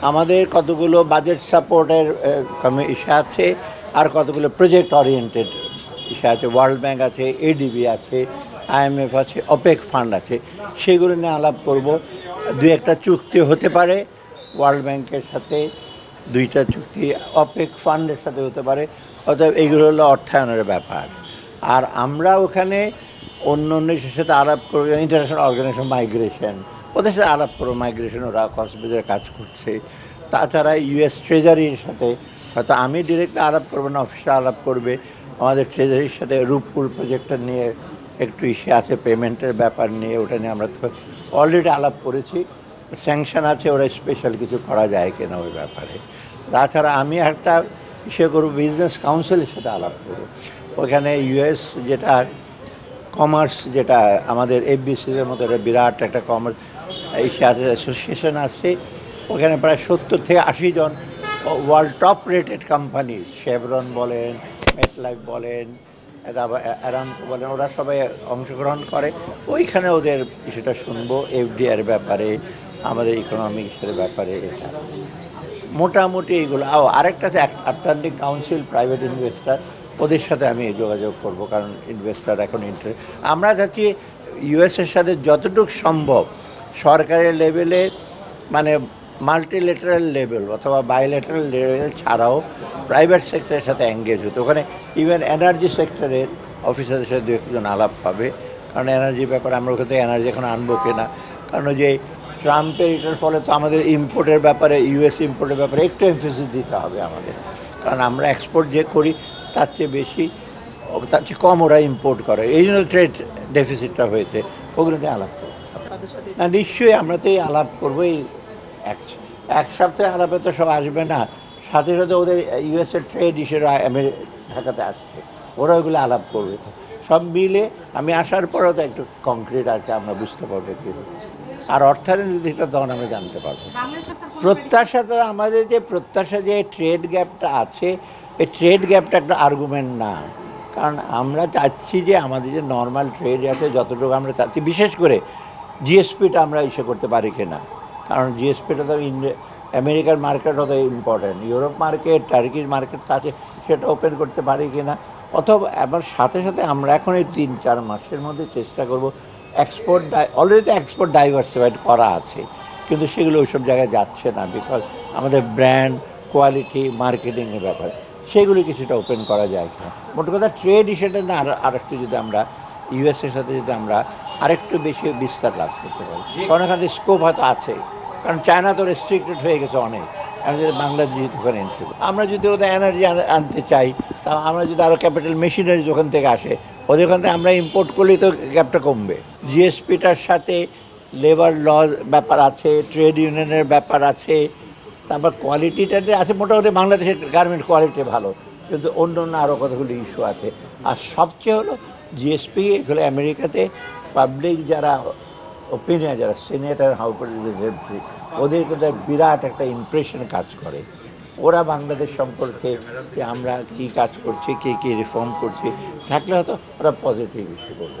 আমাদের কতগুলো বাজেট সাপোর্টের ইস্যু আছে, আর কতগুলো প্রজেক্ট ওরিয়েন্টেড ইস্যু আছে। ওয়ার্ল্ড ব্যাংক আছে, এডিবি আছে, আইএমএফ আছে, ওপেক ফান্ড আছে, সেগুলো নিয়ে আলাপ করব। দু একটা চুক্তি হতে পারে ওয়ার্ল্ড ব্যাংকের সাথে, দুইটা চুক্তি ওপেক ফান্ডের সাথে হতে পারে। অতএব এইগুলো হলো অর্থায়নের ব্যাপার। আর আমরা ওখানে অন্য দেশের সাথে আলাপ করবো, ইন্টারন্যাশনাল অর্গানাইজেশন মাইগ্রেশন, ওদের সাথে আলাপ করবো। মাইগ্রেশন ওরা কক্সবাজারে কাজ করছে। তাছাড়া ইউএস ট্রেজারির সাথে হয়তো আমি ডিরেক্টলি আলাপ করবো না, অফিসে আলাপ করবে। আমাদের ট্রেজারির সাথে রূপপুর প্রজেক্টটা নিয়ে একটু ইস্যু আছে, পেমেন্টের ব্যাপার নিয়ে, ওটা নিয়ে আমরা তো অলরেডি আলাপ করেছি। স্যাংশন আছে, ওরা স্পেশাল কিছু করা যায় কিনা ওই ব্যাপারে। তাছাড়া আমি একটা ইস্যু করবো, বিজনেস কাউন্সিলের সাথে আলাপ করবো। ওখানে ইউএস যেটা কমার্স, যেটা আমাদের এফবিসির মতো বিরাট একটা কমার্স ইস্যু আছে, অ্যাসোসিয়েশন আছে। ওখানে প্রায় 70 থেকে 80 জন world top rated company, Chevron বলেন, মেটলাইফ বলেন, অ্যারামকো বলেন, ওরা সবাই অংশগ্রহণ করে। ওইখানে ওদের কিছুটা শুনবো এফডিআর ব্যাপারে, আমাদের ইকোনমিক্সের ব্যাপারে। এটা মোটামুটি এইগুলো। আরেকটা আছে আটলান্টিক কাউন্সিল প্রাইভেট ইনভেস্টার, ওদের সাথে আমি যোগাযোগ করব, কারণ ইনভেস্টার এখন আমরা চাচ্ছি ইউএসের সাথে যতটুকু সম্ভব সরকারের লেভেলে, মানে মাল্টিলেটারাল লেভেল অথবা বাইলেটারাল লেভেল ছাড়াও প্রাইভেট সেক্টরের সাথে এঙ্গেজ হতো। ওখানে ইভেন এনার্জি সেক্টরের অফিসারদের সাথে দু একজন আলাপ পাবে, কারণ এনার্জি ব্যাপারে আমরা ওখান থেকে এনার্জি এখন আনবো কিনা। কারণ যে ট্রাম্পের এটার ফলে তো আমাদের ইম্পোর্টের ব্যাপারে, ইউএস ইম্পোর্টের ব্যাপারে একটু এমফেসিস দিতে হবে আমাদের, কারণ আমরা এক্সপোর্ট যে করি তার চেয়ে বেশি, তার চেয়ে কম ওরা ইম্পোর্ট করে। এই জন্য ট্রেড ডেফিসিটটা হয়েছে। ওগুলো নিয়ে আলাপ করবো না, নিশ্চয়ই আমরা তো এই আলাপ করবো। এই এক সপ্তাহে আলাপে তো সব আসবে না, সাথে সাথে ওদের ইউএসের ট্রেড ইস্যুরা ঢাকাতে আসছে, ওরা ওইগুলো আলাপ করবে। সব মিলে আমি আসার পরেও তো একটু কংক্রিট আছে, আমরা বুঝতে পারবো কি। আর অর্থনীতিটা তখন আমরা জানতে পারবো। প্রত্যাশা তো আমাদের যে ট্রেড গ্যাপটা আছে, এই ট্রেড গ্যাপটা একটা আর্গুমেন্ট না। কারণ আমরা চাচ্ছি যে আমাদের যে নর্মাল ট্রেড আছে যতটুকু আমরা চাচ্ছি, বিশেষ করে জিএসপিটা আমরা ইস্যু করতে পারি কিনা। কারণ জিএসপিটা তো আমেরিকার মার্কেট অত ইম্পর্ট্যান্ট, ইউরোপ মার্কেট, টার্কির মার্কেট আছে, সেটা ওপেন করতে পারি কিনা। অথবা আবার সাথে সাথে আমরা এখন এই 3-4 মাসের মধ্যে চেষ্টা করব এক্সপোর্ট, অলরেডি তো এক্সপোর্ট ডাইভার্সিফাইড করা আছে, কিন্তু সেগুলো ওইসব জায়গায় যাচ্ছে না, বিকজ আমাদের ব্র্যান্ড, কোয়ালিটি, মার্কেটিংয়ের ব্যাপারে সেগুলো কিছুটা ওপেন করা যায় কিনা। মোট কথা ট্রেড ইস্যুটা না আরেকটু যদি আমরা ইউএসের সাথে যদি আমরা আরেকটু বেশি বিস্তার লাভ করতে পারি, কারণ এখানে স্কোপ হয়তো আছে। কারণ চায়না তো রেস্ট্রিক্টেড হয়ে গেছে অনেক, আমি যদি বাংলাদেশ যদি ওখানে এন্ট্রি করি, আমরা যদি ওদের এনার্জি আনতে চাই, তা আমরা যদি আরও ক্যাপিটাল মেশিনারি ওখান থেকে আসে, ওদের ওখান থেকে আমরা ইম্পোর্ট করলেই তো গ্যাপটা কমবে। জিএসপিটার সাথে লেবার ল ব্যাপার আছে, ট্রেড ইউনিয়নের ব্যাপার আছে, তারপর কোয়ালিটিটাতে আছে। মোটামুটি বাংলাদেশের গার্মেন্ট কোয়ালিটি ভালো, কিন্তু অন্য অন্য আরও কতগুলো ইস্যু আছে। আর সবচেয়ে হলো জিএসপি, এগুলো আমেরিকাতে পাবলিক যারা ওপিনিয়ন, যারা সিনেটার, হাউস রিপ্রেজেন্টেটিভ, ওদের তাদের বিরাট একটা ইমপ্রেশন কাজ করে। ওরা বাংলাদেশ সম্পর্কে যে আমরা কী কাজ করছি, কে কী রিফর্ম করছি থাকলে হয়তো ওরা পজিটিভ ইস্যু করবে।